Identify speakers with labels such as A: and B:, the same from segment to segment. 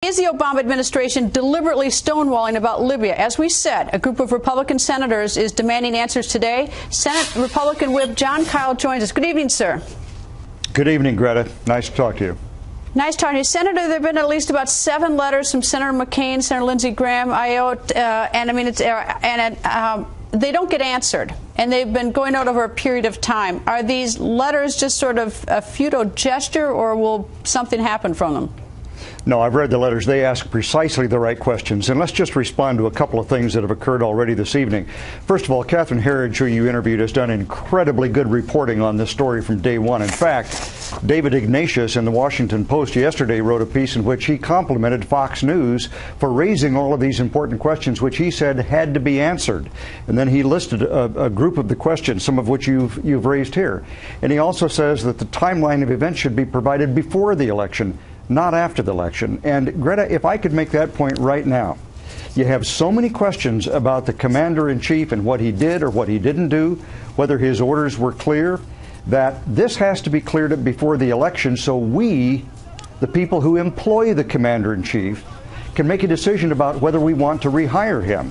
A: Is the Obama administration deliberately stonewalling about Libya? As we said, a group of Republican senators is demanding answers today. Senate Republican Whip John Kyle joins us. Good evening, sir.
B: Good evening, Greta. Nice to talk to you.
A: Nice talking to you. Senator, there have been at least about 7 letters from Senator McCain, Senator Lindsey Graham, they don't get answered, and they've been going out over a period of time. Are these letters just sort of a futile gesture, or will something happen from them?
B: No, I've read the letters. They ask precisely the right questions. And let's just respond to a couple of things that have occurred already this evening. First of all, Catherine Herridge, who you interviewed, has done incredibly good reporting on this story from day one. In fact, David Ignatius in the Washington Post yesterday wrote a piece in which he complimented Fox News for raising all of these important questions, which he said had to be answered. And then he listed a group of the questions, some of which you've raised here. And he also says that the timeline of events should be provided before the election, not after the election. And Greta, if I could make that point right now, you have so many questions about the commander-in-chief and what he did or what he didn't do, whether his orders were clear, that this has to be cleared up before the election so we, the people who employ the commander-in-chief, can make a decision about whether we want to rehire him.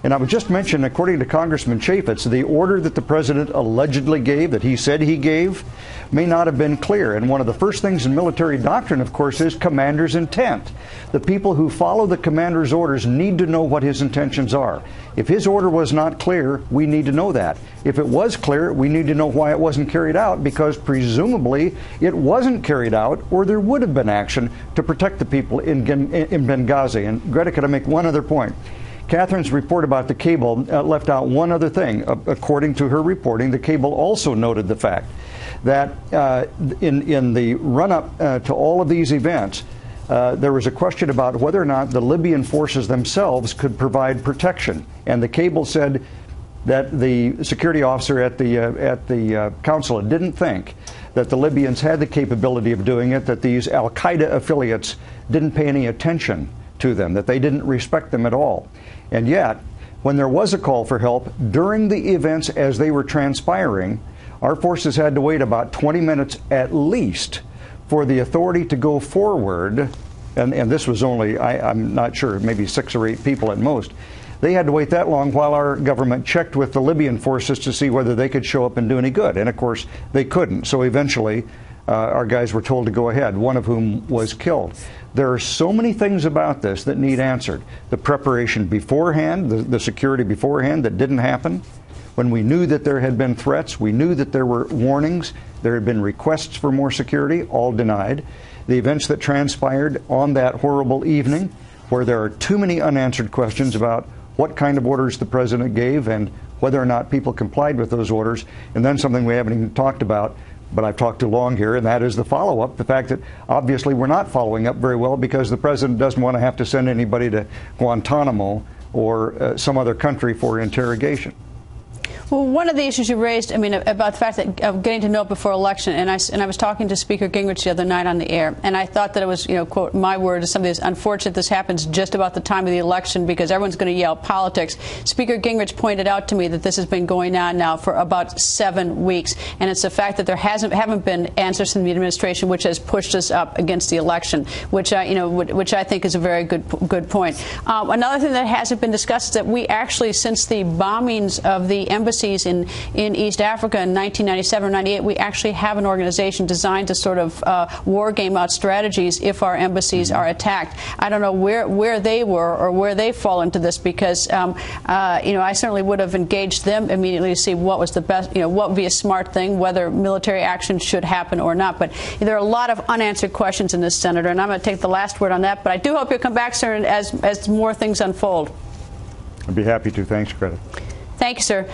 B: And I would just mention, according to Congressman Chaffetz, the order that the president allegedly gave, that he said he gave, may not have been clear. And one of the first things in military doctrine, of course, is commander's intent. The people who follow the commander's orders need to know what his intentions are. If his order was not clear, we need to know that. If it was clear, we need to know why it wasn't carried out, because presumably it wasn't carried out, or there would have been action to protect the people in Benghazi. And Greta, could I make one other point? Catherine's report about the cable left out one other thing. According to her reporting, the cable also noted the fact that in the run-up to all of these events, there was a question about whether or not the Libyan forces themselves could provide protection. And the cable said that the security officer at the consulate didn't think that the Libyans had the capability of doing it, that these al-Qaeda affiliates didn't pay any attention to them, that they didn't respect them at all. And yet, when there was a call for help during the events as they were transpiring, our forces had to wait about 20 minutes at least for the authority to go forward. And this was only, I'm not sure, maybe 6 or 8 people at most. They had to wait that long while our government checked with the Libyan forces to see whether they could show up and do any good. And of course, they couldn't. So eventually, our guys were told to go ahead, one of whom was killed. There are so many things about this that need answered. The preparation beforehand, the security beforehand that didn't happen. When we knew that there had been threats, we knew that there were warnings, there had been requests for more security, all denied. The events that transpired on that horrible evening, where there are too many unanswered questions about what kind of orders the president gave and whether or not people complied with those orders. And then something we haven't even talked about, but I've talked too long here, and that is the follow-up, the fact that obviously we're not following up very well because the president doesn't want to have to send anybody to Guantanamo or some other country for interrogation.
A: Well, one of the issues you raised, about the fact that of getting to know it before election, and I was talking to Speaker Gingrich the other night on the air, and I thought that it was, quote, my word, something that's unfortunate this happens just about the time of the election because everyone's going to yell politics. Speaker Gingrich pointed out to me that this has been going on now for about 7 weeks, and it's the fact that there haven't been answers from the administration, which has pushed us up against the election, which I think is a very good point. Another thing that hasn't been discussed is that we actually, since the bombings of the embassy in East Africa in 1997 or 98, we actually have an organization designed to sort of war game out strategies if our embassies are attacked. I don't know where they were or where they fall into this because, I certainly would have engaged them immediately to see what was the best, what would be a smart thing, whether military action should happen or not. But there are a lot of unanswered questions in this, Senator, and I'm going to take the last word on that. But I do hope you'll come back, sir, as more things unfold.
B: I'd be happy to. Thanks, Greta.
A: Thank you, sir.